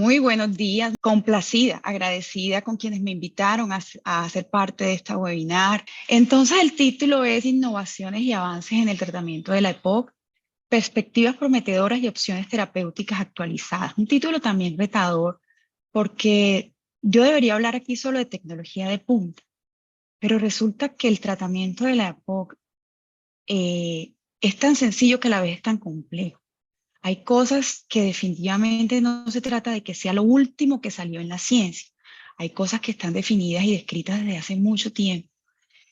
Muy buenos días, complacida, agradecida con quienes me invitaron a ser parte de esta webinar. Entonces el título es Innovaciones y avances en el tratamiento de la EPOC, perspectivas prometedoras y opciones terapéuticas actualizadas. Un título también retador porque yo debería hablar aquí solo de tecnología de punta, pero resulta que el tratamiento de la EPOC es tan sencillo que a la vez es tan complejo. Hay cosas que definitivamente no se trata de que sea lo último que salió en la ciencia. Hay cosas que están definidas y descritas desde hace mucho tiempo.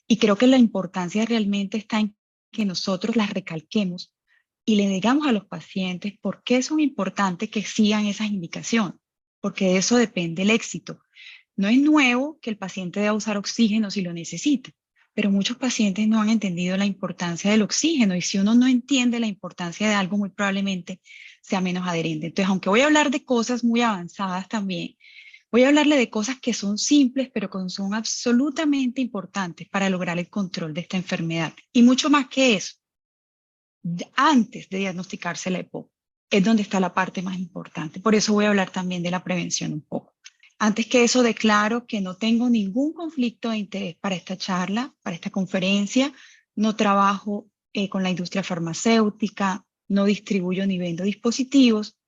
Y creo que la importancia realmente está en que nosotros las recalquemos y le digamos a los pacientes por qué son importantes que sigan esas indicaciones, porque de eso depende el éxito. No es nuevo que el paciente deba usar oxígeno si lo necesita, pero muchos pacientes no han entendido la importancia del oxígeno y si uno no entiende la importancia de algo, muy probablemente sea menos adherente. Entonces, aunque voy a hablar de cosas muy avanzadas también, voy a hablarle de cosas que son simples, pero que son absolutamente importantes para lograr el control de esta enfermedad. Y mucho más que eso, antes de diagnosticarse la EPOC, es donde está la parte más importante. Por eso voy a hablar también de la prevención un poco. Antes que eso, declaro que no tengo ningún conflicto de interés para esta charla, para esta conferencia. No trabajo con la industria farmacéutica, no distribuyo ni vendo dispositivos.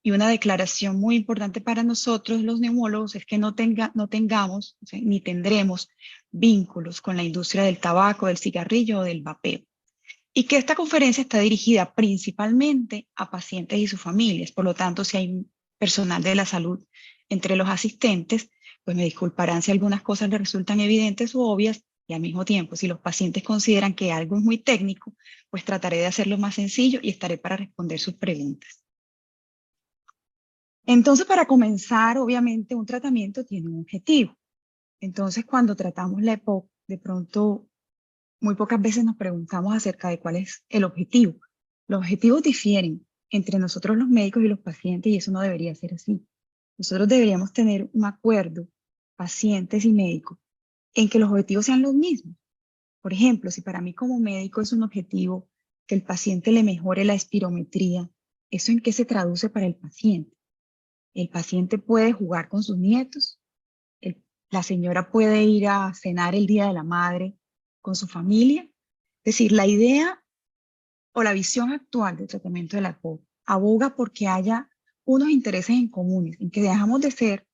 Y una declaración muy importante para nosotros, los neumólogos, es que no tengamos, o sea, ni tendremos vínculos con la industria del tabaco, del cigarrillo o del vapeo. Y que esta conferencia está dirigida principalmente a pacientes y sus familias. Por lo tanto, si hay personal de la salud entre los asistentes, pues me disculparán si algunas cosas les resultan evidentes u obvias, y al mismo tiempo, si los pacientes consideran que algo es muy técnico, pues trataré de hacerlo más sencillo y estaré para responder sus preguntas. Entonces, para comenzar, obviamente, un tratamiento tiene un objetivo. Entonces, cuando tratamos la EPOC, de pronto muy pocas veces nos preguntamos acerca de cuál es el objetivo. Los objetivos difieren entre nosotros los médicos y los pacientes y eso no debería ser así. Nosotros deberíamos tener un acuerdo, pacientes y médicos, en que los objetivos sean los mismos. Por ejemplo, si para mí como médico es un objetivo que el paciente le mejore la espirometría, ¿eso en qué se traduce para el paciente? El paciente puede jugar con sus nietos, la señora puede ir a cenar el Día de la Madre con su familia. Es decir, la idea o la visión actual del tratamiento de la EPOC aboga porque haya unos intereses en comunes, en que dejamos de ser,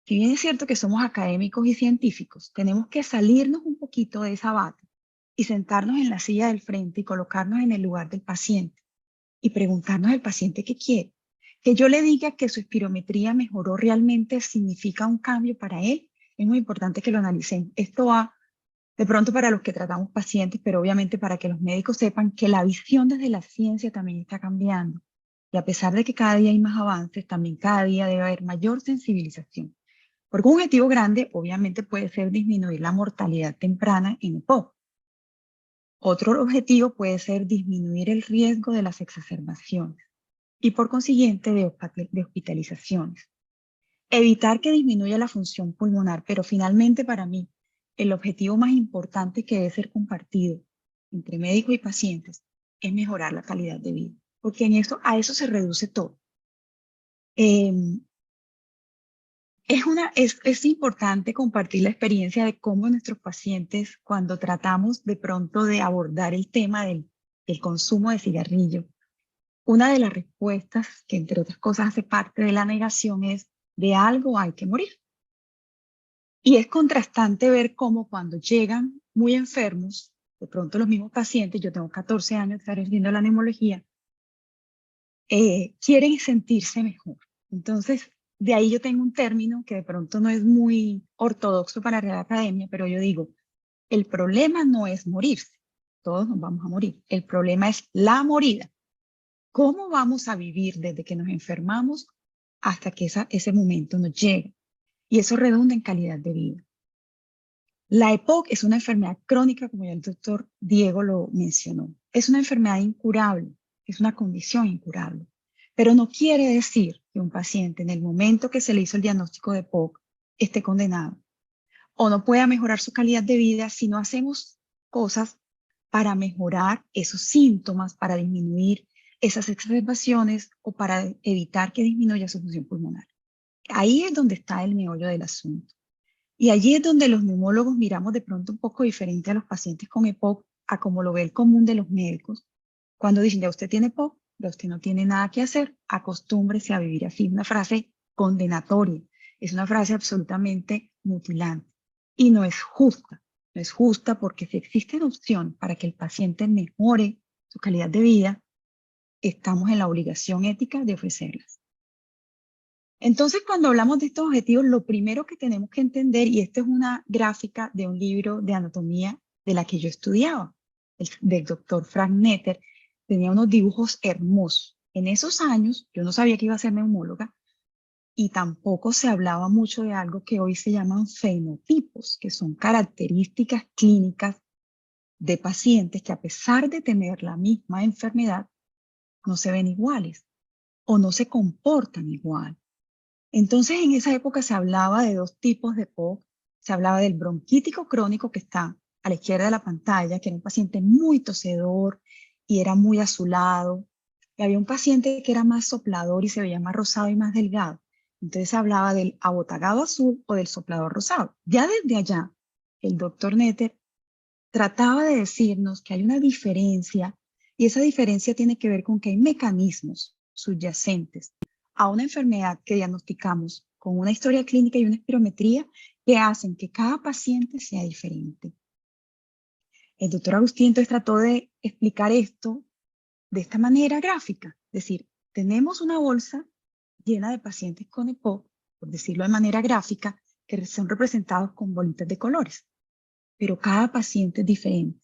si bien es cierto que somos académicos y científicos, tenemos que salirnos un poquito de esa bata y sentarnos en la silla del frente y colocarnos en el lugar del paciente y preguntarnos al paciente qué quiere. Que yo le diga que su espirometría mejoró realmente significa un cambio para él. Es muy importante que lo analicen. Esto va de pronto para los que tratamos pacientes, pero obviamente para que los médicos sepan que la visión desde la ciencia también está cambiando. Y a pesar de que cada día hay más avances, también cada día debe haber mayor sensibilización. Porque un objetivo grande obviamente puede ser disminuir la mortalidad temprana en EPOC. Otro objetivo puede ser disminuir el riesgo de las exacerbaciones y por consiguiente de hospitalizaciones. Evitar que disminuya la función pulmonar, pero finalmente para mí el objetivo más importante que debe ser compartido entre médicos y pacientes es mejorar la calidad de vida, porque a eso se reduce todo. Es importante compartir la experiencia de cómo nuestros pacientes, cuando tratamos de pronto de abordar el tema del consumo de cigarrillo, una de las respuestas, que entre otras cosas hace parte de la negación, es de algo hay que morir. Y es contrastante ver cómo cuando llegan muy enfermos, de pronto los mismos pacientes, yo tengo 14 años de estar ejerciendo la neumología, quieren sentirse mejor. Entonces, de ahí yo tengo un término que de pronto no es muy ortodoxo para la Real Academia, pero yo digo, el problema no es morirse, todos nos vamos a morir, el problema es la morida. ¿Cómo vamos a vivir desde que nos enfermamos hasta que ese momento nos llegue? Y eso redunda en calidad de vida. La EPOC es una enfermedad crónica, como ya el doctor Diego lo mencionó. Es una enfermedad incurable, es una condición incurable. Pero no quiere decir que un paciente en el momento que se le hizo el diagnóstico de EPOC esté condenado o no pueda mejorar su calidad de vida si no hacemos cosas para mejorar esos síntomas, para disminuir esas exacerbaciones o para evitar que disminuya su función pulmonar. Ahí es donde está el meollo del asunto. Y allí es donde los neumólogos miramos de pronto un poco diferente a los pacientes con EPOC, a como lo ve el común de los médicos. Cuando dicen, ya usted tiene EPOC, ya usted no tiene nada que hacer, acostúmbrese a vivir así. Una frase condenatoria, es una frase absolutamente mutilante y no es justa. No es justa porque si existe una opción para que el paciente mejore su calidad de vida, estamos en la obligación ética de ofrecerlas. Entonces, cuando hablamos de estos objetivos, lo primero que tenemos que entender, y esto es una gráfica de un libro de anatomía de la que yo estudiaba, del doctor Frank Netter, tenía unos dibujos hermosos. En esos años, yo no sabía que iba a ser neumóloga y tampoco se hablaba mucho de algo que hoy se llaman fenotipos, que son características clínicas de pacientes que a pesar de tener la misma enfermedad, no se ven iguales o no se comportan igual. Entonces, en esa época se hablaba de dos tipos de POC. Se hablaba del bronquítico crónico que está a la izquierda de la pantalla, que era un paciente muy tosedor y era muy azulado. Y había un paciente que era más soplador y se veía más rosado y más delgado. Entonces se hablaba del abotagado azul o del soplador rosado. Ya desde allá, el doctor Netter trataba de decirnos que hay una diferencia y esa diferencia tiene que ver con que hay mecanismos subyacentes a una enfermedad que diagnosticamos con una historia clínica y una espirometría que hacen que cada paciente sea diferente. El doctor Agustín entonces trató de explicar esto de esta manera gráfica, es decir, tenemos una bolsa llena de pacientes con EPOC, por decirlo de manera gráfica, que son representados con bolitas de colores, pero cada paciente es diferente.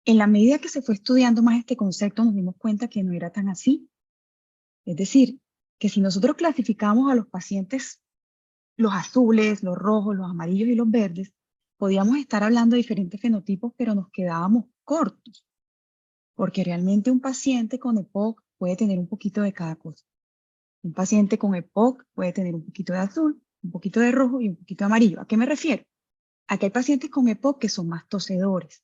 En la medida que se fue estudiando más este concepto, nos dimos cuenta que no era tan así. Es decir, que si nosotros clasificamos a los pacientes, los azules, los rojos, los amarillos y los verdes, podíamos estar hablando de diferentes fenotipos, pero nos quedábamos cortos, porque realmente un paciente con EPOC puede tener un poquito de cada cosa. Un paciente con EPOC puede tener un poquito de azul, un poquito de rojo y un poquito de amarillo. ¿A qué me refiero? A que hay pacientes con EPOC que son más tosedores.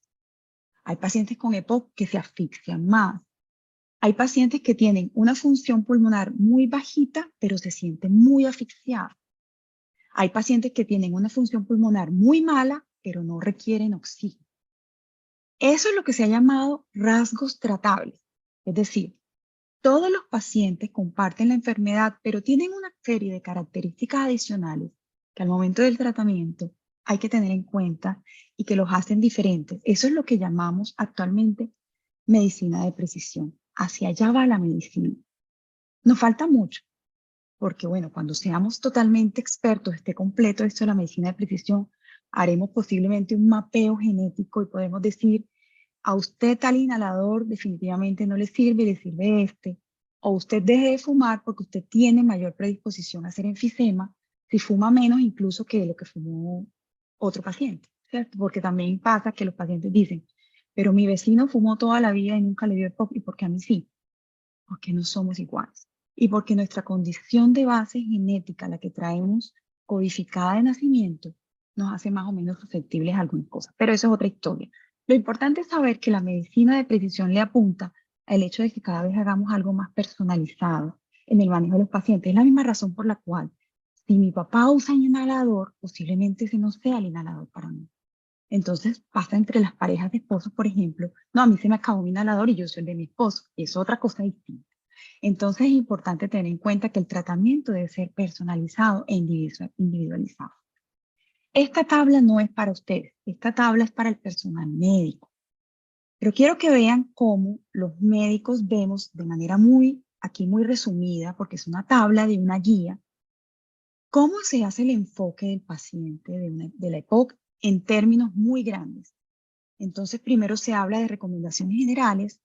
Hay pacientes con EPOC que se asfixian más. Hay pacientes que tienen una función pulmonar muy bajita, pero se sienten muy asfixiados. Hay pacientes que tienen una función pulmonar muy mala, pero no requieren oxígeno. Eso es lo que se ha llamado rasgos tratables. Es decir, todos los pacientes comparten la enfermedad, pero tienen una serie de características adicionales que al momento del tratamiento hay que tener en cuenta y que los hacen diferentes. Eso es lo que llamamos actualmente medicina de precisión. Hacia allá va la medicina. Nos falta mucho, porque bueno, cuando seamos totalmente expertos, esté completo esto de la medicina de precisión, haremos posiblemente un mapeo genético y podemos decir, a usted tal inhalador definitivamente no le sirve este, o usted deje de fumar porque usted tiene mayor predisposición a hacer enfisema, si fuma menos incluso que lo que fumó otro paciente, ¿cierto? Porque también pasa que los pacientes dicen, pero mi vecino fumó toda la vida y nunca le dio EPOC, ¿y por qué a mí sí? Porque no somos iguales. Y porque nuestra condición de base genética, la que traemos codificada de nacimiento, nos hace más o menos susceptibles a algunas cosas. Pero eso es otra historia. Lo importante es saber que la medicina de precisión le apunta al hecho de que cada vez hagamos algo más personalizado en el manejo de los pacientes. Es la misma razón por la cual, si mi papá usa un inhalador, posiblemente ese no sea el inhalador para mí. Entonces pasa entre las parejas de esposos, por ejemplo, no, a mí se me acabó mi inhalador y yo soy el de mi esposo, y es otra cosa distinta. Entonces es importante tener en cuenta que el tratamiento debe ser personalizado e individualizado. Esta tabla no es para ustedes, esta tabla es para el personal médico. Pero quiero que vean cómo los médicos vemos de manera aquí muy resumida, porque es una tabla de una guía, cómo se hace el enfoque del paciente de la EPOC en términos muy grandes. Entonces, primero se habla de recomendaciones generales,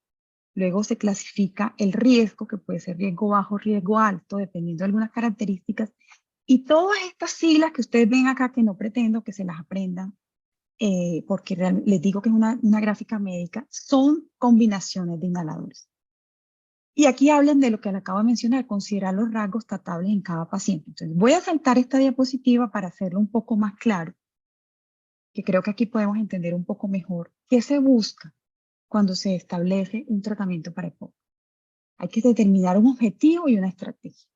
luego se clasifica el riesgo, que puede ser riesgo bajo, riesgo alto, dependiendo de algunas características. Y todas estas siglas que ustedes ven acá, que no pretendo que se las aprendan, porque les digo que es una gráfica médica, son combinaciones de inhaladores. Y aquí hablan de lo que le acabo de mencionar, considerar los rasgos tratables en cada paciente. Entonces, voy a saltar esta diapositiva para hacerlo un poco más claro, que creo que aquí podemos entender un poco mejor qué se busca cuando se establece un tratamiento para EPOC. Hay que determinar un objetivo y una estrategia.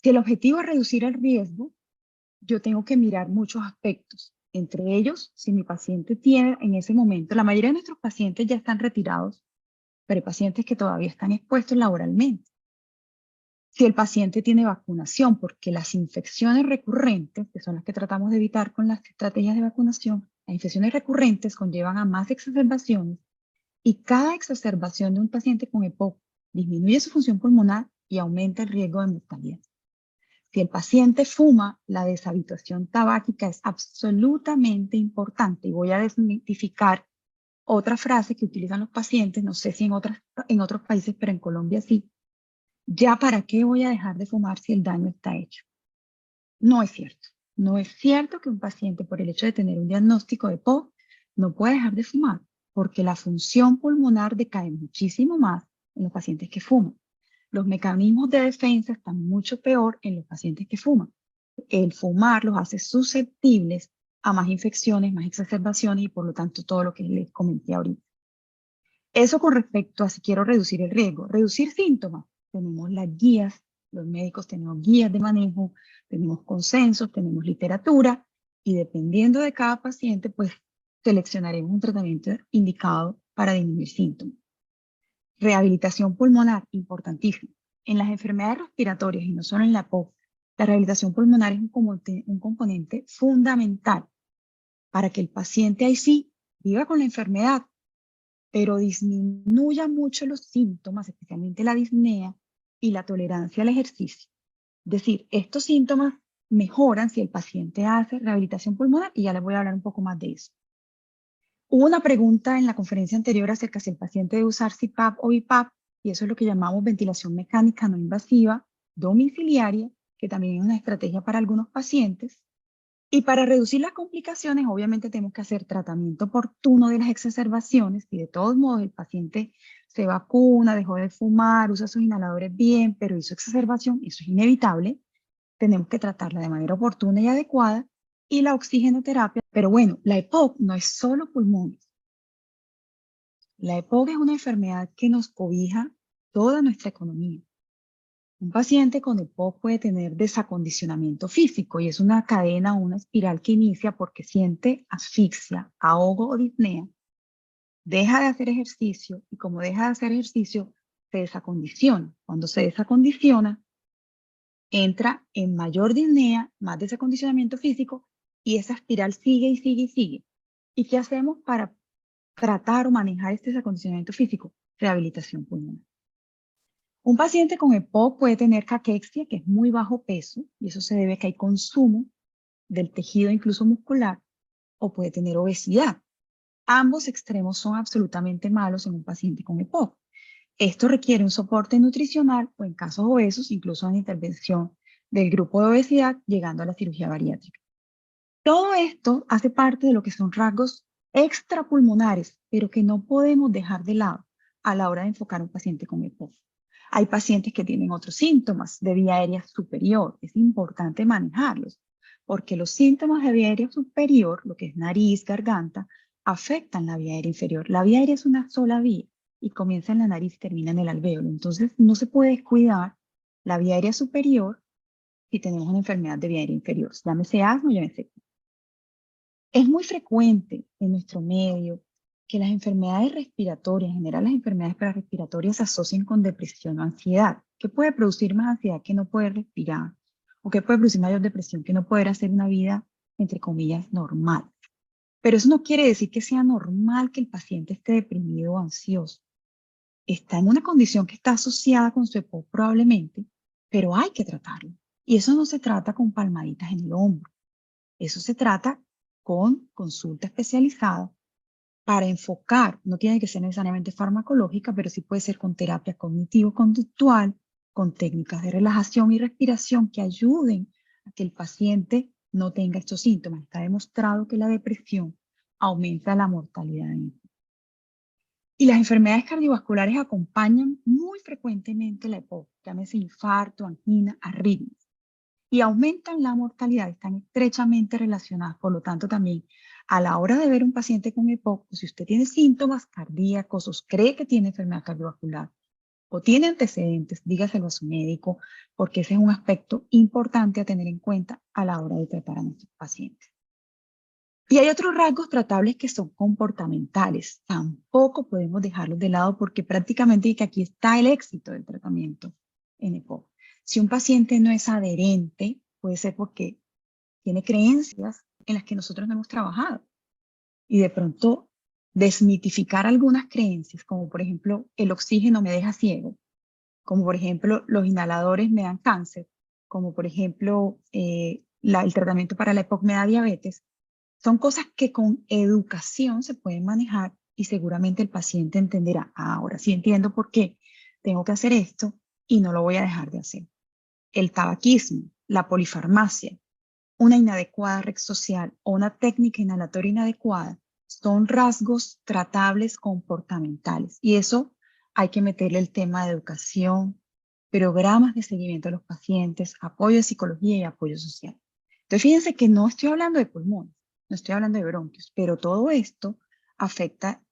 Si el objetivo es reducir el riesgo, yo tengo que mirar muchos aspectos. Entre ellos, si mi paciente tiene en ese momento, la mayoría de nuestros pacientes ya están retirados, pero hay pacientes que todavía están expuestos laboralmente. Si el paciente tiene vacunación, porque las infecciones recurrentes, que son las que tratamos de evitar con las estrategias de vacunación, las infecciones recurrentes conllevan a más exacerbaciones y cada exacerbación de un paciente con EPOC disminuye su función pulmonar y aumenta el riesgo de mortalidad. Si el paciente fuma, la deshabituación tabáquica es absolutamente importante y voy a desmitificar otra frase que utilizan los pacientes, no sé si en otros países, pero en Colombia sí. ¿Ya para qué voy a dejar de fumar si el daño está hecho? No es cierto. No es cierto que un paciente, por el hecho de tener un diagnóstico de EPOC, no puede dejar de fumar, porque la función pulmonar decae muchísimo más en los pacientes que fuman. Los mecanismos de defensa están mucho peor en los pacientes que fuman. El fumar los hace susceptibles a más infecciones, más exacerbaciones y por lo tanto todo lo que les comenté ahorita. Eso con respecto a si quiero reducir el riesgo. Reducir síntomas. Tenemos las guías, los médicos tenemos guías de manejo, tenemos consensos, tenemos literatura y dependiendo de cada paciente, pues seleccionaremos un tratamiento indicado para disminuir síntomas. Rehabilitación pulmonar, importantísimo. En las enfermedades respiratorias y no solo en la POC, la rehabilitación pulmonar es un componente fundamental para que el paciente ahí sí viva con la enfermedad, pero disminuya mucho los síntomas, especialmente la disnea y la tolerancia al ejercicio. Es decir, estos síntomas mejoran si el paciente hace rehabilitación pulmonar y ya les voy a hablar un poco más de eso. Hubo una pregunta en la conferencia anterior acerca si el paciente debe usar CPAP o BiPAP, y eso es lo que llamamos ventilación mecánica no invasiva domiciliaria, que también es una estrategia para algunos pacientes. Y para reducir las complicaciones, obviamente tenemos que hacer tratamiento oportuno de las exacerbaciones. Y de todos modos el paciente se vacuna, dejó de fumar, usa sus inhaladores bien, pero hizo exacerbación, eso es inevitable. Tenemos que tratarla de manera oportuna y adecuada. Y la oxigenoterapia, pero bueno, la EPOC no es solo pulmones. La EPOC es una enfermedad que nos cobija toda nuestra economía. Un paciente con EPOC puede tener desacondicionamiento físico y es una cadena o una espiral que inicia porque siente asfixia, ahogo o disnea, deja de hacer ejercicio y como deja de hacer ejercicio, se desacondiciona. Cuando se desacondiciona, entra en mayor disnea, más desacondicionamiento físico y esa espiral sigue y sigue y sigue. ¿Y qué hacemos para tratar o manejar este desacondicionamiento físico? Rehabilitación pulmonar. Un paciente con EPOC puede tener caquexia, que es muy bajo peso, y eso se debe a que hay consumo del tejido incluso muscular, o puede tener obesidad. Ambos extremos son absolutamente malos en un paciente con EPOC. Esto requiere un soporte nutricional o en casos obesos, incluso una intervención del grupo de obesidad, llegando a la cirugía bariátrica. Todo esto hace parte de lo que son rasgos extrapulmonares, pero que no podemos dejar de lado a la hora de enfocar a un paciente con EPOC. Hay pacientes que tienen otros síntomas de vía aérea superior. Es importante manejarlos, porque los síntomas de vía aérea superior, lo que es nariz, garganta, afectan la vía aérea inferior. La vía aérea es una sola vía y comienza en la nariz y termina en el alvéolo. Entonces, no se puede descuidar la vía aérea superior si tenemos una enfermedad de vía aérea inferior. Llámese asma, llámese. Es muy frecuente en nuestro medio que las enfermedades respiratorias, en general las enfermedades respiratorias se asocian con depresión o ansiedad. ¿Qué puede producir más ansiedad que no poder respirar? ¿O qué puede producir mayor depresión que no poder hacer una vida, entre comillas, normal? Pero eso no quiere decir que sea normal que el paciente esté deprimido o ansioso. Está en una condición que está asociada con su EPOC probablemente, pero hay que tratarlo. Y eso no se trata con palmaditas en el hombro. Eso se trata con consulta especializada para enfocar, no tiene que ser necesariamente farmacológica, pero sí puede ser con terapia cognitivo-conductual, con técnicas de relajación y respiración que ayuden a que el paciente no tenga estos síntomas. Está demostrado que la depresión aumenta la mortalidad. Y las enfermedades cardiovasculares acompañan muy frecuentemente la EPOC, llámese infarto, angina, arritmias, y aumentan la mortalidad, están estrechamente relacionadas. Por lo tanto, también a la hora de ver un paciente con EPOC, si usted tiene síntomas cardíacos o cree que tiene enfermedad cardiovascular, o tiene antecedentes, dígaselo a su médico, porque ese es un aspecto importante a tener en cuenta a la hora de tratar a nuestros pacientes. Y hay otros rasgos tratables que son comportamentales. Tampoco podemos dejarlos de lado porque prácticamente que aquí está el éxito del tratamiento en EPOC. Si un paciente no es adherente, puede ser porque tiene creencias en las que nosotros no hemos trabajado. Y de pronto desmitificar algunas creencias, como por ejemplo, el oxígeno me deja ciego, como por ejemplo, los inhaladores me dan cáncer, como por ejemplo, el tratamiento para la EPOC me da diabetes. Son cosas que con educación se pueden manejar y seguramente el paciente entenderá, ahora sí entiendo por qué tengo que hacer esto y no lo voy a dejar de hacer. El tabaquismo, la polifarmacia, una inadecuada red social o una técnica inhalatoria inadecuada son rasgos tratables comportamentales. Y eso hay que meterle el tema de educación, programas de seguimiento a los pacientes, apoyo de psicología y apoyo social. Entonces, fíjense que no estoy hablando de pulmones, no estoy hablando de bronquios, pero todo esto afecta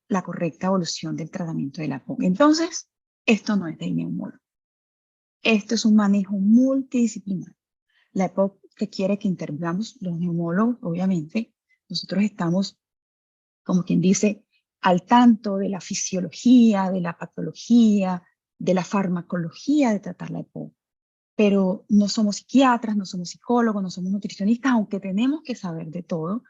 la correcta evolución del tratamiento de la POC. Entonces, esto no es de neumólogo. Esto es un manejo multidisciplinario. La EPOC requiere que intervengamos los neumólogos, obviamente. Nosotros estamos, como quien dice, al tanto de la fisiología, de la patología, de la farmacología de tratar la EPOC. Pero no somos psiquiatras, no somos psicólogos, no somos nutricionistas, aunque tenemos que saber de todo,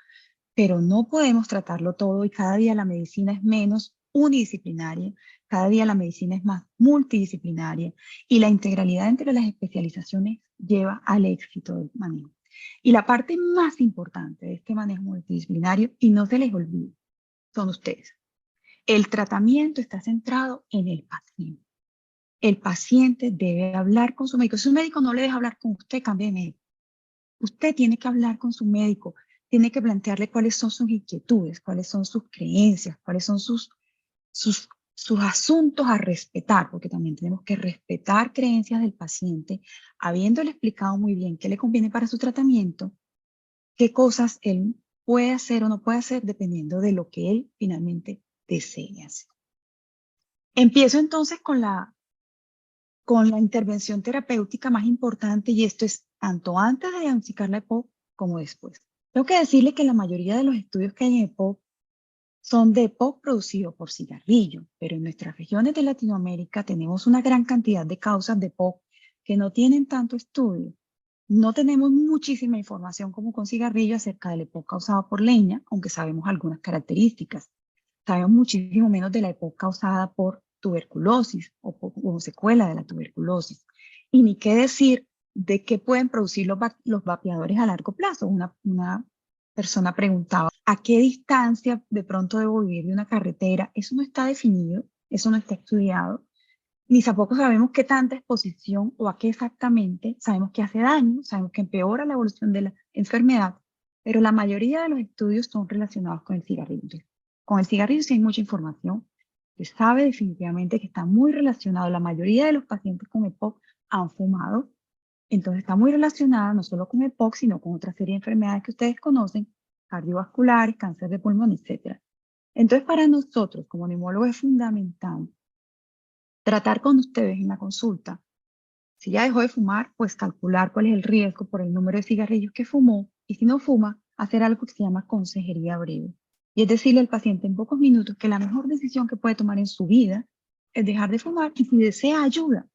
pero no podemos tratarlo todo y cada día la medicina es menos unidisciplinaria, cada día la medicina es más multidisciplinaria y la integralidad entre las especializaciones lleva al éxito del manejo. Y la parte más importante de este manejo multidisciplinario, y no se les olvide, son ustedes. El tratamiento está centrado en el paciente. El paciente debe hablar con su médico. Si un médico no le deja hablar con usted, cambie de médico. Usted tiene que hablar con su médico, tiene que plantearle cuáles son sus inquietudes, cuáles son sus creencias, cuáles son sus asuntos a respetar, porque también tenemos que respetar creencias del paciente, habiéndole explicado muy bien qué le conviene para su tratamiento, qué cosas él puede hacer o no puede hacer dependiendo de lo que él finalmente desee hacer. Empiezo entonces con la intervención terapéutica más importante, y esto es tanto antes de diagnosticar la EPOC como después. Tengo que decirle que la mayoría de los estudios que hay en EPOC son de EPOC producido por cigarrillo, pero en nuestras regiones de Latinoamérica tenemos una gran cantidad de causas de EPOC que no tienen tanto estudio. No tenemos muchísima información como con cigarrillo acerca del EPOC causado por leña, aunque sabemos algunas características. Sabemos muchísimo menos de la EPOC causada por tuberculosis o secuela de la tuberculosis. Y ni qué decir de qué pueden producir los vapeadores a largo plazo. Una persona preguntaba, ¿a qué distancia de pronto debo vivir de una carretera? Eso no está definido, eso no está estudiado. Ni tampoco sabemos qué tanta exposición o a qué exactamente. Sabemos que hace daño, sabemos que empeora la evolución de la enfermedad, pero la mayoría de los estudios son relacionados con el cigarrillo. Con el cigarrillo sí hay mucha información. Se sabe definitivamente que está muy relacionado. La mayoría de los pacientes con EPOC han fumado. Entonces está muy relacionada no solo con EPOC, sino con otra serie de enfermedades que ustedes conocen, cardiovasculares, cáncer de pulmón, etc. Entonces para nosotros como neumólogos es fundamental tratar con ustedes en la consulta. Si ya dejó de fumar, pues calcular cuál es el riesgo por el número de cigarrillos que fumó, y si no fuma, hacer algo que se llama consejería breve. Y es decirle al paciente en pocos minutos que la mejor decisión que puede tomar en su vida es dejar de fumar y si desea ayuda,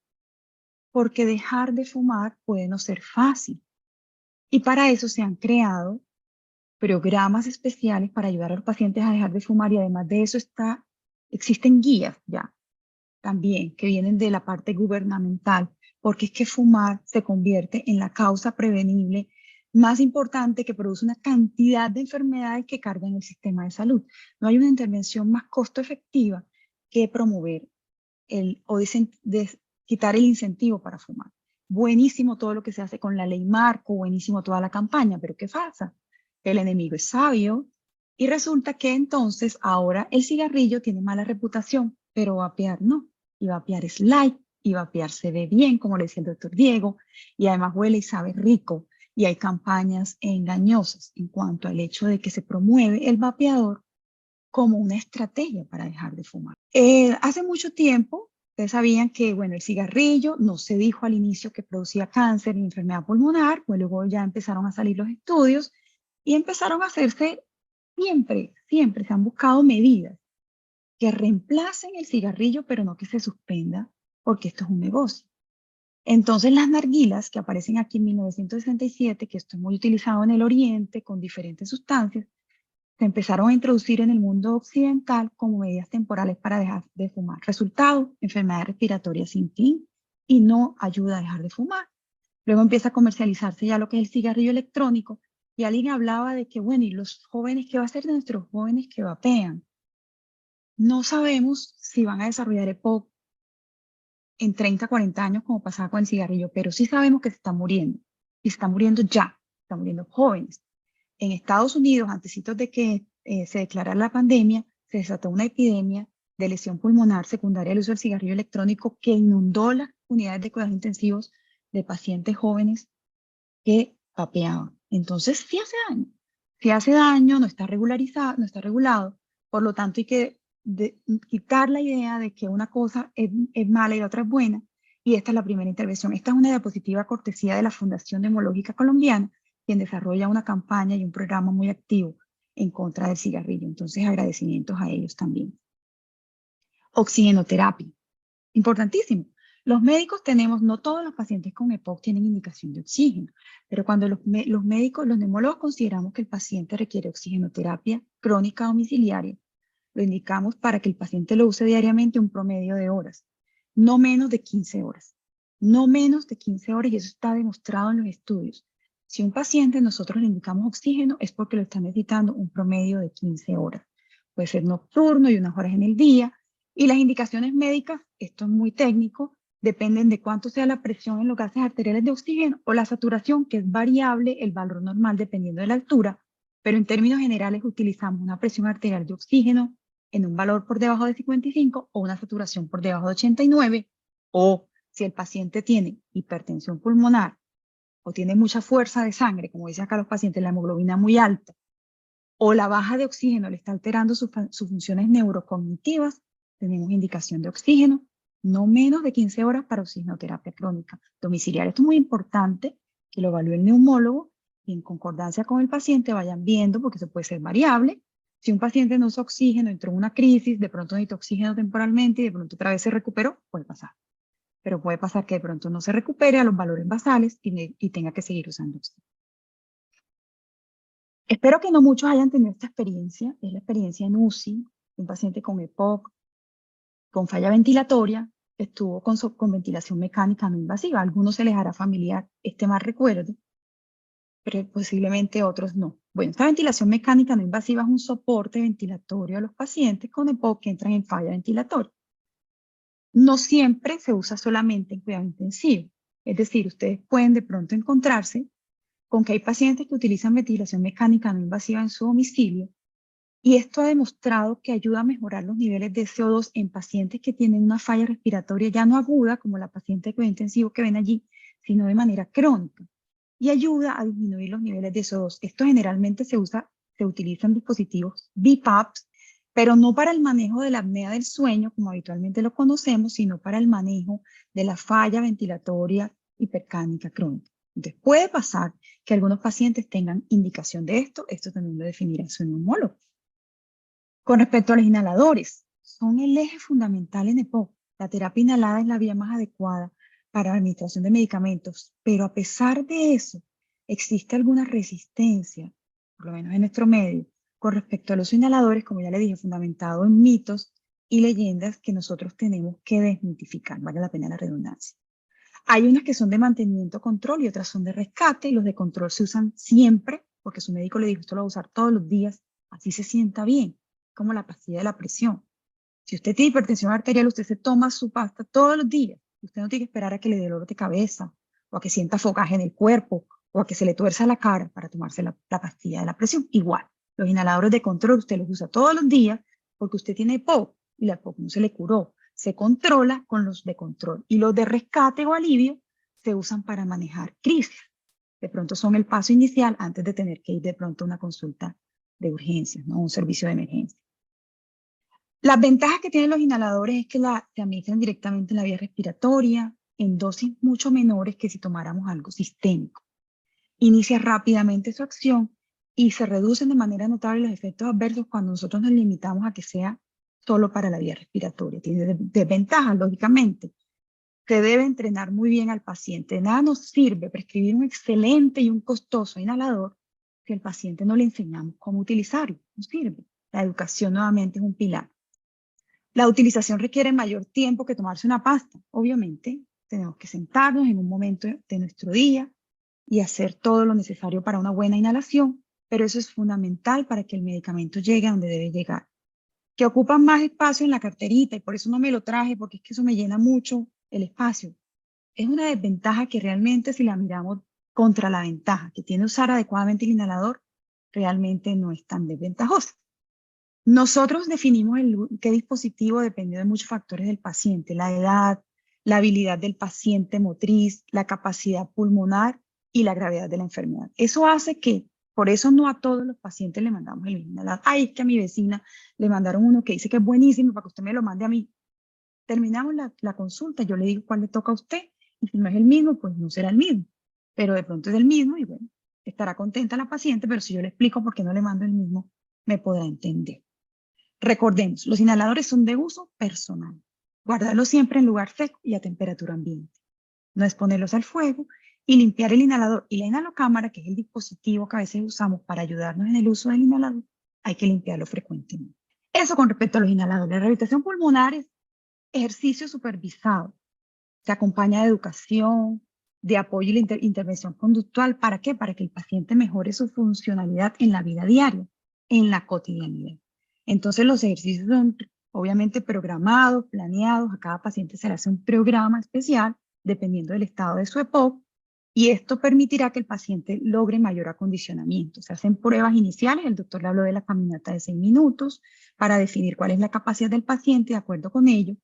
porque dejar de fumar puede no ser fácil. Y para eso se han creado programas especiales para ayudar a los pacientes a dejar de fumar y además de eso existen guías ya también que vienen de la parte gubernamental, porque es que fumar se convierte en la causa prevenible más importante que produce una cantidad de enfermedades que cargan el sistema de salud. No hay una intervención más costo efectiva que promover quitar el incentivo para fumar. Buenísimo todo lo que se hace con la ley marco, buenísimo toda la campaña, pero ¿qué pasa? El enemigo es sabio y resulta que entonces ahora el cigarrillo tiene mala reputación, pero vapear no. Y vapear es light, y vapear se ve bien, como le decía el doctor Diego, y además huele y sabe rico. Y hay campañas engañosas en cuanto al hecho de que se promueve el vapeador como una estrategia para dejar de fumar. Hace mucho tiempo Ustedes sabían que, bueno, el cigarrillo no se dijo al inicio que producía cáncer ni enfermedad pulmonar, pues luego ya empezaron a salir los estudios y empezaron a hacerse siempre se han buscado medidas que reemplacen el cigarrillo, pero no que se suspenda, porque esto es un negocio. Entonces las narguilas, que aparecen aquí en 1967, que esto es muy utilizado en el Oriente con diferentes sustancias, se empezaron a introducir en el mundo occidental como medidas temporales para dejar de fumar. Resultado, enfermedad respiratoria sin fin y no ayuda a dejar de fumar. Luego empieza a comercializarse ya lo que es el cigarrillo electrónico y alguien hablaba de que, bueno, ¿y los jóvenes qué va a hacer de nuestros jóvenes que vapean? No sabemos si van a desarrollar EPOC en 30, 40 años como pasaba con el cigarrillo, pero sí sabemos que se están muriendo y se están muriendo ya, están muriendo jóvenes. En Estados Unidos, antecitos de que se declarara la pandemia, se desató una epidemia de lesión pulmonar secundaria al uso del cigarrillo electrónico que inundó las unidades de cuidados intensivos de pacientes jóvenes que vapeaban. Entonces, sí hace daño. Si hace daño, no está regularizado, no está regulado. Por lo tanto, hay que quitar la idea de que una cosa es mala y la otra es buena. Y esta es la primera intervención. Esta es una diapositiva cortesía de la Fundación Neumológica Colombiana, quien desarrolla una campaña y un programa muy activo en contra del cigarrillo. Entonces, agradecimientos a ellos también. Oxigenoterapia. Importantísimo. Los médicos tenemos, no todos los pacientes con EPOC tienen indicación de oxígeno, pero cuando los médicos, los neumólogos consideramos que el paciente requiere oxigenoterapia crónica domiciliaria, lo indicamos para que el paciente lo use diariamente un promedio de horas, no menos de 15 horas. No menos de 15 horas y eso está demostrado en los estudios. Si un paciente nosotros le indicamos oxígeno es porque lo está necesitando un promedio de 15 horas. Puede ser nocturno y unas horas en el día. Y las indicaciones médicas, esto es muy técnico, dependen de cuánto sea la presión en los gases arteriales de oxígeno o la saturación, que es variable el valor normal dependiendo de la altura, pero en términos generales utilizamos una presión arterial de oxígeno en un valor por debajo de 55 o una saturación por debajo de 89, o si el paciente tiene hipertensión pulmonar o tiene mucha fuerza de sangre, como dicen acá los pacientes, la hemoglobina muy alta, o la baja de oxígeno le está alterando sus funciones neurocognitivas, tenemos indicación de oxígeno, no menos de 15 horas para oxigenoterapia crónica domiciliaria. Esto es muy importante que lo evalúe el neumólogo y en concordancia con el paciente vayan viendo, porque eso puede ser variable. Si un paciente no usa oxígeno, entró en una crisis, de pronto necesita oxígeno temporalmente y de pronto otra vez se recuperó, puede pasar. Pero puede pasar que de pronto no se recupere a los valores basales y tenga que seguir usando oxígeno. Espero que no muchos hayan tenido esta experiencia. Es la experiencia en UCI, un paciente con EPOC, con falla ventilatoria, estuvo con ventilación mecánica no invasiva. A algunos se les hará familiar este mal recuerdo, pero posiblemente otros no. Bueno, esta ventilación mecánica no invasiva es un soporte ventilatorio a los pacientes con EPOC que entran en falla ventilatoria. No siempre se usa solamente en cuidado intensivo. Es decir, ustedes pueden de pronto encontrarse con que hay pacientes que utilizan ventilación mecánica no invasiva en su domicilio y esto ha demostrado que ayuda a mejorar los niveles de CO2 en pacientes que tienen una falla respiratoria ya no aguda, como la paciente de cuidado intensivo que ven allí, sino de manera crónica. Y ayuda a disminuir los niveles de CO2. Esto generalmente se utiliza en dispositivos BiPAPs, pero no para el manejo de la apnea del sueño, como habitualmente lo conocemos, sino para el manejo de la falla ventilatoria hipercánica crónica. Entonces puede pasar que algunos pacientes tengan indicación de esto también lo definirá su neumólogo. Con respecto a los inhaladores, son el eje fundamental en EPOC. La terapia inhalada es la vía más adecuada para la administración de medicamentos, pero a pesar de eso, existe alguna resistencia, por lo menos en nuestro medio, con respecto a los inhaladores, como ya le dije, fundamentado en mitos y leyendas que nosotros tenemos que desmitificar, vale la pena la redundancia. Hay unas que son de mantenimiento control y otras son de rescate, y los de control se usan siempre, porque su médico le dijo, esto lo va a usar todos los días, así se sienta bien, como la pastilla de la presión. Si usted tiene hipertensión arterial, usted se toma su pasta todos los días. Usted no tiene que esperar a que le dé dolor de cabeza, o a que sienta fogaje en el cuerpo, o a que se le tuerza la cara para tomarse la pastilla de la presión. Igual, los inhaladores de control usted los usa todos los días porque usted tiene EPOC y la EPOC no se le curó. Se controla con los de control. Y los de rescate o alivio se usan para manejar crisis. De pronto son el paso inicial antes de tener que ir de pronto a una consulta de urgencias, ¿no? Un servicio de emergencia. Las ventajas que tienen los inhaladores es que se administran directamente en la vía respiratoria, en dosis mucho menores que si tomáramos algo sistémico. Inicia rápidamente su acción y se reducen de manera notable los efectos adversos cuando nosotros nos limitamos a que sea solo para la vía respiratoria. Tiene desventajas, lógicamente. Se debe entrenar muy bien al paciente. De nada nos sirve prescribir un excelente y un costoso inhalador si al paciente no le enseñamos cómo utilizarlo. No sirve. La educación nuevamente es un pilar. La utilización requiere mayor tiempo que tomarse una pasta. Obviamente, tenemos que sentarnos en un momento de nuestro día y hacer todo lo necesario para una buena inhalación, pero eso es fundamental para que el medicamento llegue a donde debe llegar. Que ocupan más espacio en la carterita y por eso no me lo traje, porque es que eso me llena mucho el espacio. Es una desventaja que realmente si la miramos contra la ventaja que tiene usar adecuadamente el inhalador, realmente no es tan desventajosa. Nosotros definimos qué dispositivo dependiendo de muchos factores del paciente, la edad, la habilidad del paciente motriz, la capacidad pulmonar y la gravedad de la enfermedad. Eso hace que, por eso no a todos los pacientes le mandamos el mismo inhalador. Ay, es que a mi vecina le mandaron uno que dice que es buenísimo para que usted me lo mande a mí. Terminamos la consulta, yo le digo cuál le toca a usted y si no es el mismo, pues no será el mismo. Pero de pronto es el mismo y bueno, estará contenta la paciente, pero si yo le explico por qué no le mando el mismo, me podrá entender. Recordemos, los inhaladores son de uso personal. Guardarlos siempre en lugar seco y a temperatura ambiente. No exponerlos al fuego y limpiar el inhalador y la inhalocámara, que es el dispositivo que a veces usamos para ayudarnos en el uso del inhalador, hay que limpiarlo frecuentemente. Eso con respecto a los inhaladores. La rehabilitación pulmonar es ejercicio supervisado. Se acompaña de educación, de apoyo y la intervención conductual. ¿Para qué? Para que el paciente mejore su funcionalidad en la vida diaria, en la cotidianidad. Entonces los ejercicios son obviamente programados, planeados. A cada paciente se le hace un programa especial dependiendo del estado de su EPOC y esto permitirá que el paciente logre mayor acondicionamiento. Se hacen pruebas iniciales, el doctor le habló de la caminata de 6 minutos para definir cuál es la capacidad del paciente. De acuerdo con ello,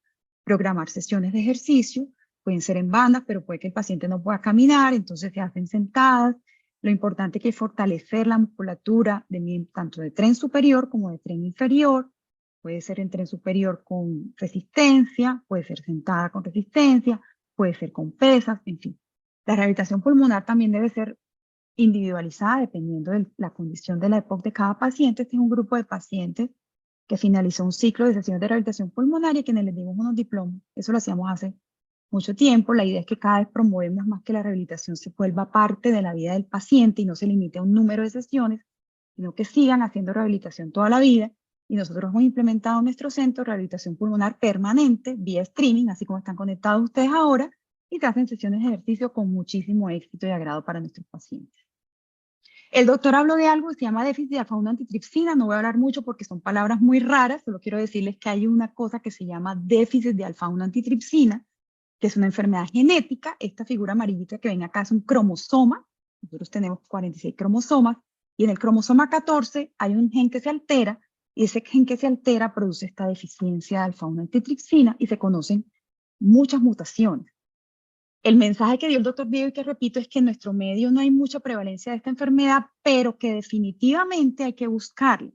programar sesiones de ejercicio, pueden ser en bandas, pero puede que el paciente no pueda caminar, entonces se hacen sentadas. Lo importante que es fortalecer la musculatura tanto de tren superior como de tren inferior. Puede ser en tren superior con resistencia, puede ser sentada con resistencia, puede ser con pesas, en fin. La rehabilitación pulmonar también debe ser individualizada dependiendo de la condición de la EPOC de cada paciente. Este es un grupo de pacientes que finalizó un ciclo de sesiones de rehabilitación pulmonar y a quienes les dimos unos diplomas. Eso lo hacíamos hace mucho tiempo. La idea es que cada vez promovemos más que la rehabilitación se vuelva parte de la vida del paciente y no se limite a un número de sesiones, sino que sigan haciendo rehabilitación toda la vida. Y nosotros hemos implementado en nuestro centro rehabilitación pulmonar permanente vía streaming, así como están conectados ustedes ahora, y se hacen sesiones de ejercicio con muchísimo éxito y agrado para nuestros pacientes. El doctor habló de algo que se llama déficit de alfa-1 antitripsina. No voy a hablar mucho porque son palabras muy raras, solo quiero decirles que hay una cosa que se llama déficit de alfa-1 antitripsina, que es una enfermedad genética. Esta figura amarillita que ven acá es un cromosoma. Nosotros tenemos 46 cromosomas y en el cromosoma 14 hay un gen que se altera y ese gen que se altera produce esta deficiencia de alfa-1 antitripsina y se conocen muchas mutaciones. El mensaje que dio el doctor Diego y que repito es que en nuestro medio no hay mucha prevalencia de esta enfermedad, pero que definitivamente hay que buscarla.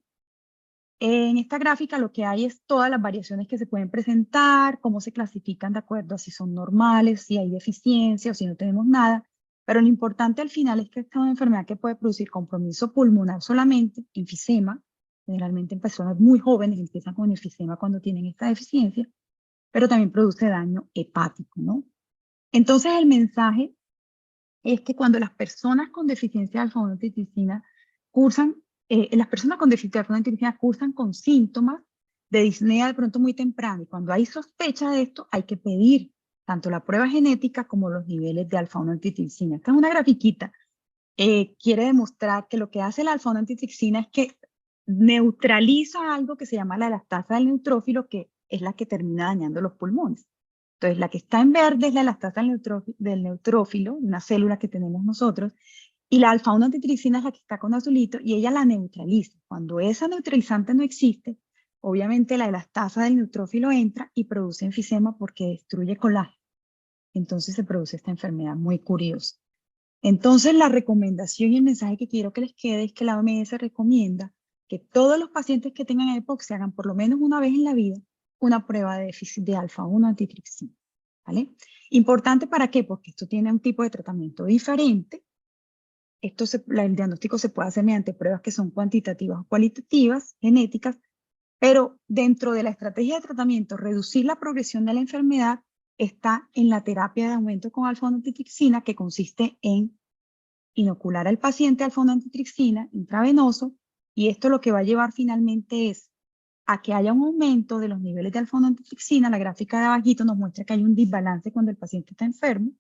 En esta gráfica lo que hay es todas las variaciones que se pueden presentar, cómo se clasifican de acuerdo a si son normales, si hay deficiencia o si no tenemos nada. Pero lo importante al final es que esta es una enfermedad que puede producir compromiso pulmonar solamente, enfisema. Generalmente en personas muy jóvenes empiezan con enfisema cuando tienen esta deficiencia, pero también produce daño hepático, ¿no? Entonces el mensaje es que cuando las personas con deficiencia de alfa-1 antitripsina cursan, las personas con deficiencia de alfa-1 antitripsina cursan con síntomas de disnea de pronto muy temprano. Y cuando hay sospecha de esto, hay que pedir tanto la prueba genética como los niveles de alfa-1 antitripsina. Esta es una grafiquita. Quiere demostrar que lo que hace la alfa-1 antitripsina es que neutraliza algo que se llama la elastasa del neutrófilo, que es la que termina dañando los pulmones. Entonces, la que está en verde es la elastasa del neutrófilo, una célula que tenemos nosotros, y la alfa-1 antitripsina es la que está con azulito y ella la neutraliza. Cuando esa neutralizante no existe, obviamente la elastasa del neutrófilo entra y produce enfisema porque destruye colágeno. Entonces se produce esta enfermedad muy curiosa. Entonces, la recomendación y el mensaje que quiero que les quede es que la OMS recomienda que todos los pacientes que tengan EPOC se hagan por lo menos una vez en la vida una prueba de déficit de alfa-1 antitripsina, ¿vale? Importante, ¿para qué? Porque esto tiene un tipo de tratamiento diferente. El diagnóstico se puede hacer mediante pruebas que son cuantitativas o cualitativas, genéticas, pero dentro de la estrategia de tratamiento, reducir la progresión de la enfermedad está en la terapia de aumento con alfa-1 antitripsina, que consiste en inocular al paciente alfa-1 antitripsina intravenoso, y esto lo que va a llevar finalmente es a que haya un aumento de los niveles de alfa-1 antitripsina. La gráfica de abajito nos muestra que hay un desbalance cuando el paciente está enfermo,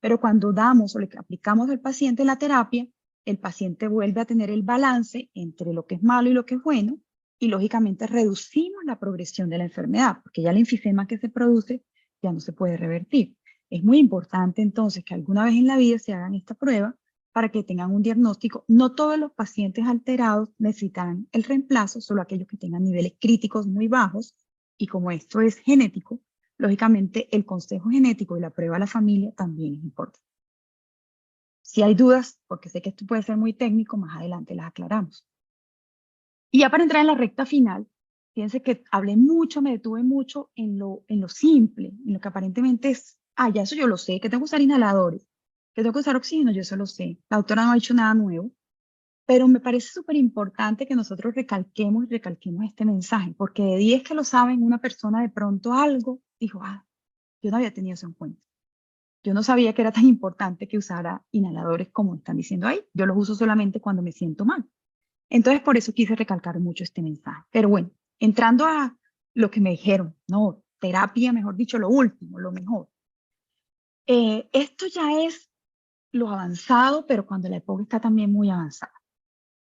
pero cuando damos o le aplicamos al paciente la terapia, el paciente vuelve a tener el balance entre lo que es malo y lo que es bueno, y lógicamente reducimos la progresión de la enfermedad, porque ya el enfisema que se produce ya no se puede revertir. Es muy importante entonces que alguna vez en la vida se hagan esta prueba para que tengan un diagnóstico. No todos los pacientes alterados necesitan el reemplazo, solo aquellos que tengan niveles críticos muy bajos, y como esto es genético, lógicamente el consejo genético y la prueba a la familia también es importante. Si hay dudas, porque sé que esto puede ser muy técnico, más adelante las aclaramos. Y ya para entrar en la recta final, fíjense que hablé mucho, me detuve mucho en lo simple, en lo que aparentemente es, ya eso yo lo sé, que tengo que usar inhaladores, que tengo que usar oxígeno, yo eso lo sé. La autora no ha dicho nada nuevo, pero me parece súper importante que nosotros recalquemos este mensaje, porque de 10 que lo saben, una persona de pronto algo dijo, yo no había tenido eso en cuenta. Yo no sabía que era tan importante que usara inhaladores como están diciendo ahí. Yo los uso solamente cuando me siento mal. Entonces, por eso quise recalcar mucho este mensaje. Pero bueno, entrando a lo que me dijeron, no, terapia, mejor dicho, lo último, lo mejor. Esto ya es lo avanzado, pero cuando la EPOC está también muy avanzada.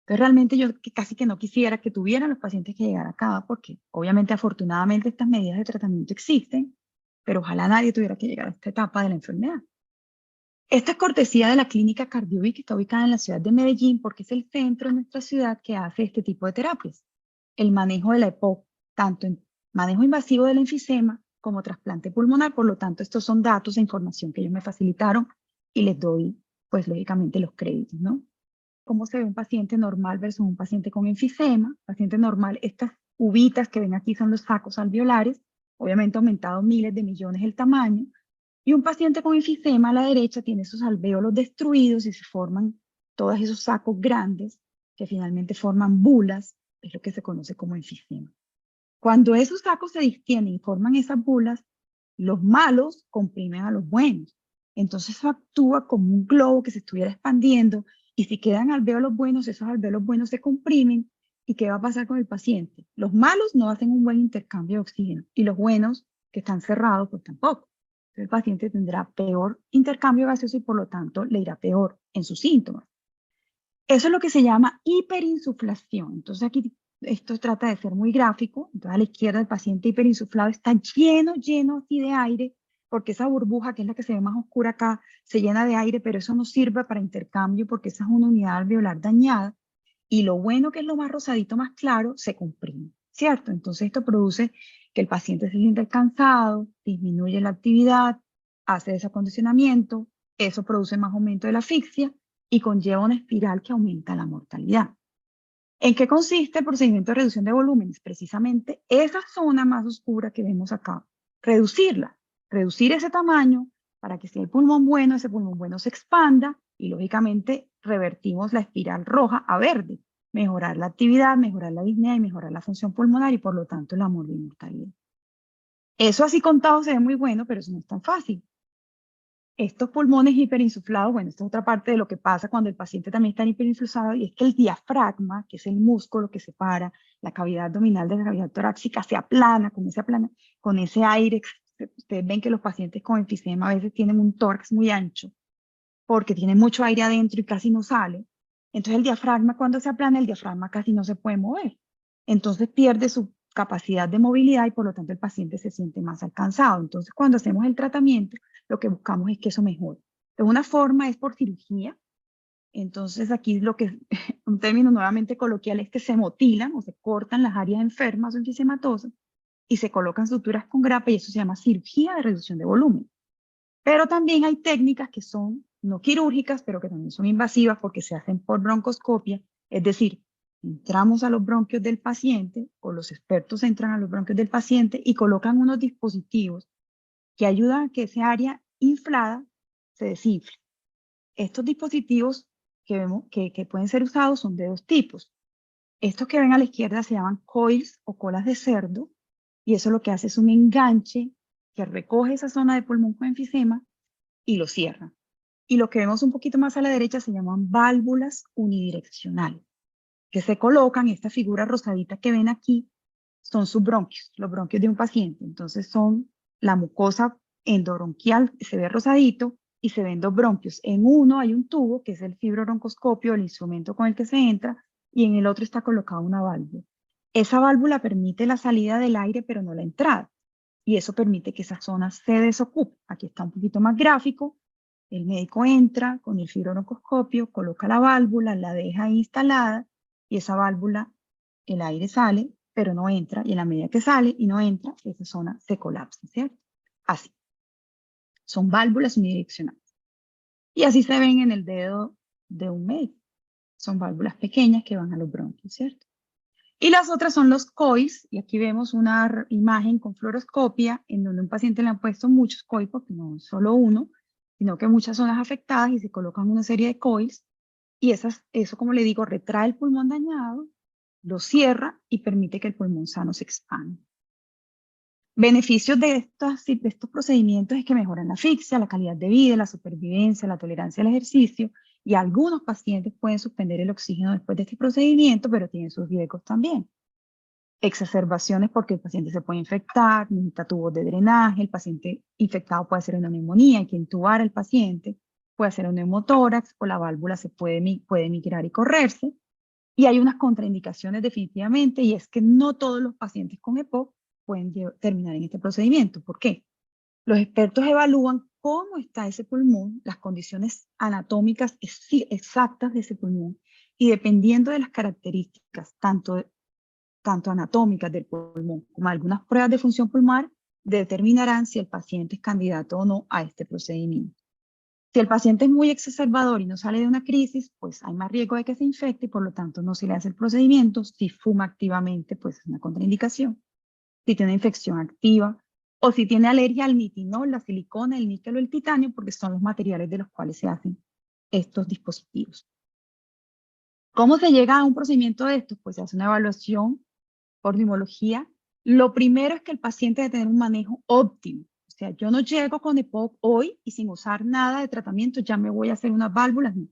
Entonces, realmente yo casi que no quisiera que tuvieran los pacientes que llegar acá, porque obviamente, afortunadamente, estas medidas de tratamiento existen, pero ojalá nadie tuviera que llegar a esta etapa de la enfermedad. Esta es cortesía de la clínica Cardiovic, que está ubicada en la ciudad de Medellín, porque es el centro de nuestra ciudad que hace este tipo de terapias. El manejo de la EPOC, tanto en manejo invasivo del enfisema como trasplante pulmonar. Por lo tanto, estos son datos e información que ellos me facilitaron y les doy, pues lógicamente, los créditos, ¿no? ¿Cómo se ve un paciente normal versus un paciente con enfisema? Paciente normal, estas uvitas que ven aquí son los sacos alveolares, obviamente aumentado miles de millones el tamaño. Y un paciente con enfisema a la derecha tiene sus alvéolos destruidos y se forman todos esos sacos grandes que finalmente forman bulas, es lo que se conoce como enfisema. Cuando esos sacos se distienden y forman esas bulas, los malos comprimen a los buenos. Entonces eso actúa como un globo que se estuviera expandiendo, y si quedan alvéolos buenos, esos alvéolos buenos se comprimen. ¿Y qué va a pasar con el paciente? Los malos no hacen un buen intercambio de oxígeno, y los buenos, que están cerrados, pues tampoco. Entonces el paciente tendrá peor intercambio gaseoso y por lo tanto le irá peor en sus síntomas. Eso es lo que se llama hiperinsuflación. Entonces aquí esto trata de ser muy gráfico. Entonces a la izquierda el paciente hiperinsuflado está lleno así de aire, porque esa burbuja, que es la que se ve más oscura acá, se llena de aire, pero eso no sirve para intercambio porque esa es una unidad alveolar dañada. Y lo bueno, que es lo más rosadito, más claro, se comprime, ¿cierto? Entonces esto produce que el paciente se sienta cansado, disminuye la actividad, hace desacondicionamiento, eso produce más aumento de la asfixia y conlleva una espiral que aumenta la mortalidad. ¿En qué consiste el procedimiento de reducción de volúmenes? Precisamente esa zona más oscura que vemos acá, reducirla, reducir ese tamaño para que si hay pulmón bueno, ese pulmón bueno se expanda y lógicamente revertimos la espiral roja a verde, mejorar la actividad, mejorar la disnea y mejorar la función pulmonar y por lo tanto la mortalidad. Eso así contado se ve muy bueno, pero eso no es tan fácil. Estos pulmones hiperinsuflados, bueno, esta es otra parte de lo que pasa cuando el paciente también está hiperinsuflado, y es que el diafragma, que es el músculo que separa la cavidad abdominal de la cavidad torácica, se aplana con ese aire. Ustedes ven que los pacientes con enfisema a veces tienen un tórax muy ancho porque tienen mucho aire adentro y casi no sale. Entonces el diafragma, cuando se aplana, el diafragma casi no se puede mover. Entonces pierde su capacidad de movilidad y por lo tanto el paciente se siente más cansado. Entonces cuando hacemos el tratamiento, lo que buscamos es que eso mejore. De una forma es por cirugía. Entonces aquí lo que, un término nuevamente coloquial, es que se motilan o se cortan las áreas enfermas o enfisematosas y se colocan suturas con grapa, y eso se llama cirugía de reducción de volumen. Pero también hay técnicas que son no quirúrgicas, pero que también son invasivas porque se hacen por broncoscopia, es decir, Entramos a los bronquios del paciente, o los expertos entran a los bronquios del paciente y colocan unos dispositivos que ayudan a que esa área inflada se desinfle. Estos dispositivos que vemos que pueden ser usados son de dos tipos. Estos que ven a la izquierda se llaman coils o colas de cerdo, y eso lo que hace es un enganche que recoge esa zona de pulmón con enfisema y lo cierra. Y lo que vemos un poquito más a la derecha se llaman válvulas unidireccionales, que se colocan, esta figura rosadita que ven aquí, son sus bronquios, los bronquios de un paciente. Entonces son la mucosa endobronquial, se ve rosadito, y se ven dos bronquios. En uno hay un tubo, que es el fibrobroncoscopio, el instrumento con el que se entra, y en el otro está colocada una válvula. Esa válvula permite la salida del aire, pero no la entrada. Y eso permite que esa zona se desocupe. Aquí está un poquito más gráfico. El médico entra con el fibrobroncoscopio, coloca la válvula, la deja ahí instalada, y esa válvula, el aire sale, pero no entra, y en la medida que sale y no entra, esa zona se colapsa, ¿cierto? Así. Son válvulas unidireccionales. Y así se ven en el dedo de un médico. Son válvulas pequeñas que van a los bronquios, ¿cierto? Y las otras son los coils, y aquí vemos una imagen con fluoroscopia en donde un paciente le han puesto muchos coils, porque no solo uno, sino que muchas zonas afectadas, y se colocan una serie de coils, y eso, como le digo, retrae el pulmón dañado, lo cierra y permite que el pulmón sano se expanda. Beneficios de estos procedimientos es que mejoran la asfixia, la calidad de vida, la supervivencia, la tolerancia al ejercicio, y algunos pacientes pueden suspender el oxígeno después de este procedimiento, pero tienen sus riesgos también. Exacerbaciones porque el paciente se puede infectar, necesita tubos de drenaje, el paciente infectado puede hacer una neumonía, hay que intubar al paciente, puede hacer un neumotórax, o la válvula puede migrar y correrse. Y hay unas contraindicaciones definitivamente, y es que no todos los pacientes con EPOC pueden terminar en este procedimiento. ¿Por qué? Los expertos evalúan cómo está ese pulmón, las condiciones anatómicas exactas de ese pulmón, y dependiendo de las características, tanto anatómicas del pulmón como algunas pruebas de función pulmonar, determinarán si el paciente es candidato o no a este procedimiento. Si el paciente es muy exacerbador y no sale de una crisis, pues hay más riesgo de que se infecte y por lo tanto no se le hace el procedimiento. Si fuma activamente, pues es una contraindicación. Si tiene infección activa o si tiene alergia al nitinol, la silicona, el níquel o el titanio, porque son los materiales de los cuales se hacen estos dispositivos. ¿Cómo se llega a un procedimiento de estos? Pues se hace una evaluación por neumología. Lo primero es que el paciente debe tener un manejo óptimo. O sea, yo no llego con EPOC hoy y sin usar nada de tratamiento ya me voy a hacer unas válvulas. No.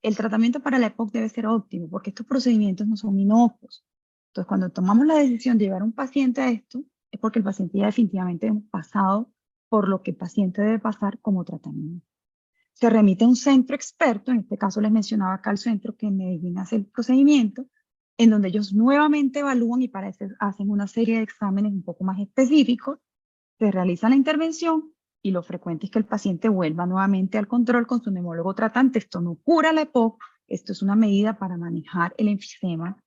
El tratamiento para la EPOC debe ser óptimo porque estos procedimientos no son inocuos. Entonces, cuando tomamos la decisión de llevar a un paciente a esto, es porque el paciente ya definitivamente hemos pasado por lo que el paciente debe pasar como tratamiento. Se remite a un centro experto, en este caso les mencionaba acá el centro que en Medellín hace el procedimiento, en donde ellos nuevamente evalúan y para eso hacen una serie de exámenes un poco más específicos, se realiza la intervención y lo frecuente es que el paciente vuelva nuevamente al control con su neumólogo tratante. Esto no cura la EPOC, esto es una medida para manejar el enfisema,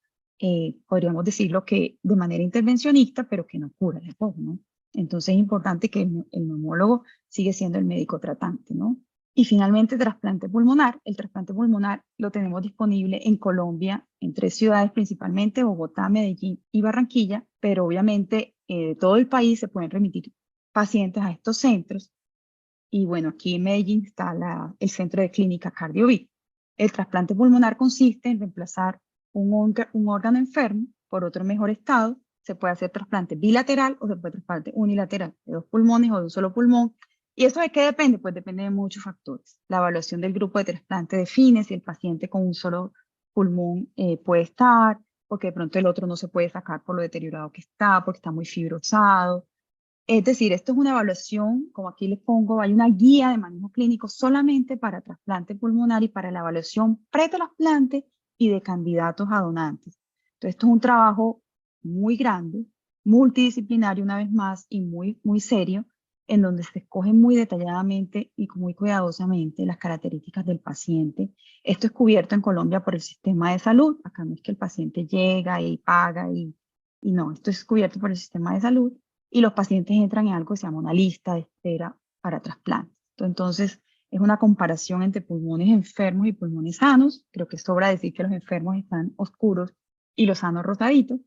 podríamos decirlo que de manera intervencionista, pero que no cura la EPOC, ¿no? Entonces es importante que el neumólogo sigue siendo el médico tratante, ¿no? Y finalmente, trasplante pulmonar. El trasplante pulmonar lo tenemos disponible en Colombia, en 3 ciudades principalmente, Bogotá, Medellín y Barranquilla, pero obviamente de todo el país se pueden remitir pacientes a estos centros. Y bueno, aquí en Medellín está el centro de clínica CardioVit. El trasplante pulmonar consiste en reemplazar un órgano enfermo por otro en mejor estado. Se puede hacer trasplante bilateral o se puede trasplante unilateral de 2 pulmones o de un solo pulmón. ¿Y eso de qué depende? Pues depende de muchos factores. La evaluación del grupo de trasplante define si el paciente con un solo pulmón puede estar, porque de pronto el otro no se puede sacar por lo deteriorado que está, porque está muy fibrosado. Es decir, esto es una evaluación, como aquí les pongo, hay una guía de manejo clínico solamente para trasplante pulmonar y para la evaluación pretrasplante y de candidatos a donantes. Entonces, esto es un trabajo muy grande, multidisciplinario una vez más y muy, muy serio, en donde se escogen muy detalladamente y muy cuidadosamente las características del paciente. Esto es cubierto en Colombia por el sistema de salud. Acá no es que el paciente llega y paga y no, esto es cubierto por el sistema de salud. Y los pacientes entran en algo que se llama una lista de espera para trasplantes. Entonces, es una comparación entre pulmones enfermos y pulmones sanos. Creo que sobra decir que los enfermos están oscuros y los sanos rosaditos.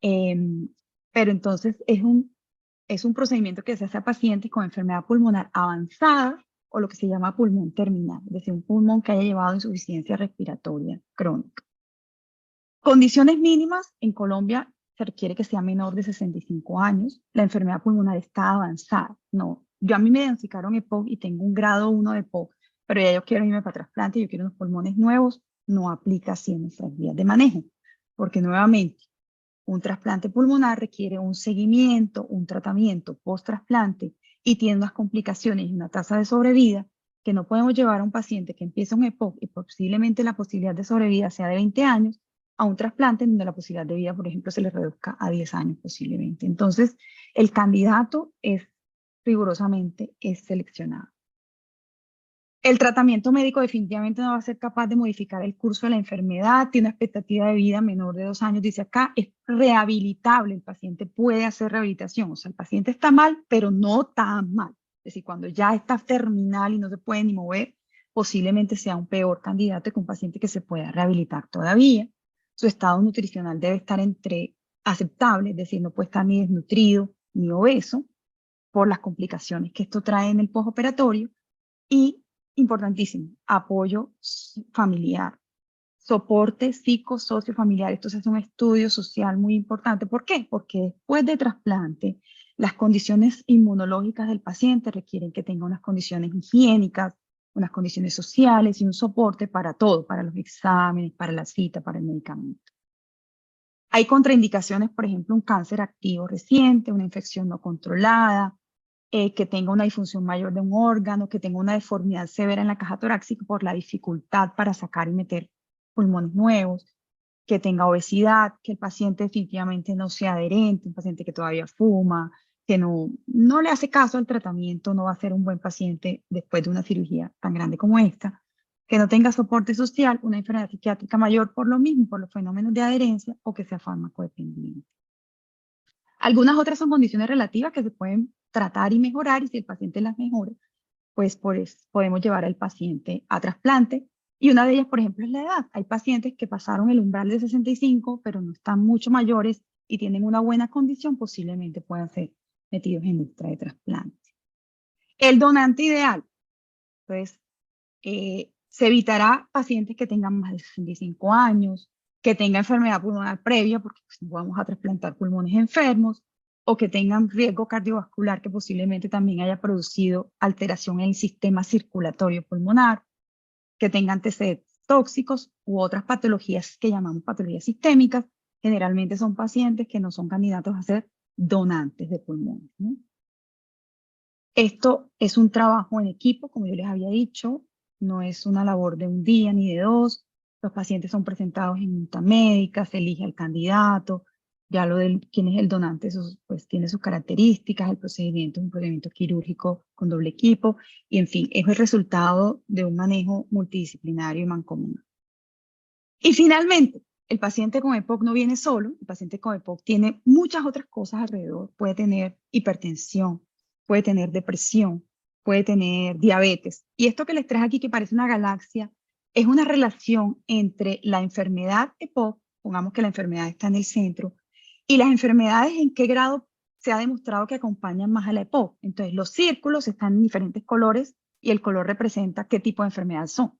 Pero entonces es un procedimiento que se hace a pacientes con enfermedad pulmonar avanzada o lo que se llama pulmón terminal, es decir, un pulmón que haya llevado insuficiencia respiratoria crónica. Condiciones mínimas, en Colombia se requiere que sea menor de 65 años, la enfermedad pulmonar está avanzada. No, a mí me diagnosticaron EPOC y tengo un grado 1 de EPOC, pero ya yo quiero irme para trasplante, yo quiero unos pulmones nuevos, no aplica así en nuestras vías de manejo, porque nuevamente un trasplante pulmonar requiere un seguimiento, un tratamiento post-trasplante y tiene unas complicaciones y una tasa de sobrevida que no podemos llevar a un paciente que empieza un EPOC y posiblemente la posibilidad de sobrevida sea de 20 años a un trasplante en donde la posibilidad de vida, por ejemplo, se le reduzca a 10 años posiblemente. Entonces, el candidato es rigurosamente seleccionado. El tratamiento médico definitivamente no va a ser capaz de modificar el curso de la enfermedad, tiene una expectativa de vida menor de 2 años, dice acá, es rehabilitable, el paciente puede hacer rehabilitación, o sea, el paciente está mal, pero no tan mal. Es decir, cuando ya está terminal y no se puede ni mover, posiblemente sea un peor candidato que un paciente que se pueda rehabilitar todavía. Su estado nutricional debe estar entre aceptable, es decir, no puede estar ni desnutrido ni obeso por las complicaciones que esto trae en el postoperatorio. Y, importantísimo, apoyo familiar, soporte psicosociofamiliar. Entonces es un estudio social muy importante. ¿Por qué? Porque después de trasplante, las condiciones inmunológicas del paciente requieren que tenga unas condiciones higiénicas, unas condiciones sociales y un soporte para todo, para los exámenes, para la cita, para el medicamento. Hay contraindicaciones, por ejemplo, un cáncer activo reciente, una infección no controlada, que tenga una disfunción mayor de un órgano, que tenga una deformidad severa en la caja torácica por la dificultad para sacar y meter pulmones nuevos, que tenga obesidad, que el paciente definitivamente no sea adherente, un paciente que todavía fuma, que no le hace caso al tratamiento, no va a ser un buen paciente después de una cirugía tan grande como esta, que no tenga soporte social, una enfermedad psiquiátrica mayor por lo mismo, por los fenómenos de adherencia o que sea fármaco-dependiente. Algunas otras son condiciones relativas que se pueden tratar y mejorar y si el paciente las mejora, pues podemos llevar al paciente a trasplante. Y una de ellas, por ejemplo, es la edad. Hay pacientes que pasaron el umbral de 65, pero no están mucho mayores y tienen una buena condición, posiblemente puedan ser metidos en lista de trasplante. El donante ideal, pues se evitará pacientes que tengan más de 65 años, que tengan enfermedad pulmonar previa, porque pues, no vamos a trasplantar pulmones enfermos, o que tengan riesgo cardiovascular que posiblemente también haya producido alteración en el sistema circulatorio pulmonar, que tengan antecedentes tóxicos u otras patologías que llamamos patologías sistémicas. Generalmente son pacientes que no son candidatos a ser donantes de pulmones, ¿no? Esto es un trabajo en equipo, como yo les había dicho, no es una labor de un día ni de dos. Los pacientes son presentados en junta médica, se elige al candidato, ya lo de quién es el donante, eso pues tiene sus características, el procedimiento es un procedimiento quirúrgico con doble equipo, y en fin, es el resultado de un manejo multidisciplinario y mancomunado. Y finalmente, el paciente con EPOC no viene solo, el paciente con EPOC tiene muchas otras cosas alrededor, puede tener hipertensión, puede tener depresión, puede tener diabetes. Y esto que les traje aquí, que parece una galaxia, es una relación entre la enfermedad EPOC, pongamos que la enfermedad está en el centro, y las enfermedades en qué grado se ha demostrado que acompañan más a la EPOC. Entonces, los círculos están en diferentes colores y el color representa qué tipo de enfermedad son.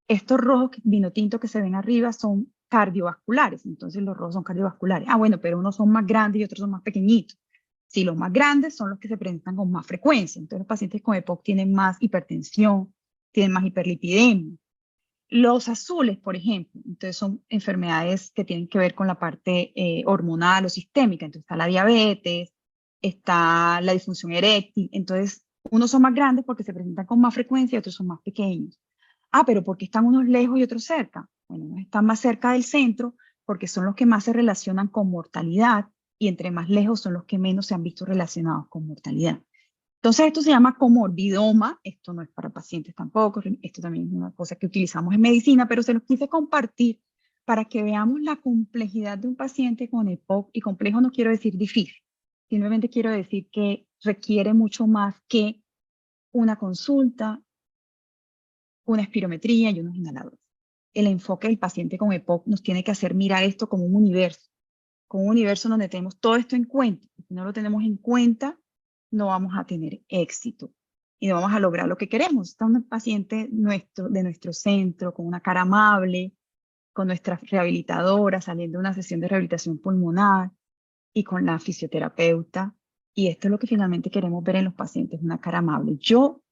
Estos rojos vino tinto que se ven arriba son cardiovasculares, entonces los rojos son cardiovasculares. Ah, bueno, pero unos son más grandes y otros son más pequeñitos. Sí, los más grandes son los que se presentan con más frecuencia. Entonces los pacientes con EPOC tienen más hipertensión, tienen más hiperlipidemia. Los azules, por ejemplo, entonces son enfermedades que tienen que ver con la parte hormonal o sistémica. Entonces está la diabetes, está la disfunción eréctil. Entonces unos son más grandes porque se presentan con más frecuencia y otros son más pequeños. Ah, pero ¿por qué están unos lejos y otros cerca? Bueno, unos están más cerca del centro porque son los que más se relacionan con mortalidad y entre más lejos son los que menos se han visto relacionados con mortalidad. Entonces esto se llama comorbidoma, esto no es para pacientes tampoco, esto también es una cosa que utilizamos en medicina, pero se los quise compartir para que veamos la complejidad de un paciente con EPOC, y complejo no quiero decir difícil, simplemente quiero decir que requiere mucho más que una consulta, una espirometría y unos inhaladores. el enfoque del paciente con EPOC nos tiene que hacer mirar esto como un universo donde tenemos todo esto en cuenta. Si no lo tenemos en cuenta, no vamos a tener éxito y no vamos a lograr lo que queremos. Está un paciente de nuestro centro con una cara amable, con nuestra rehabilitadora saliendo de una sesión de rehabilitación pulmonar y con la fisioterapeuta. Y esto es lo que finalmente queremos ver en los pacientes, una cara amable. Yo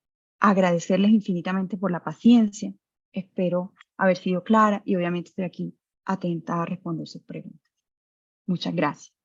agradecerles infinitamente por la paciencia. Espero haber sido clara y obviamente estoy aquí atenta a responder sus preguntas. Muchas gracias.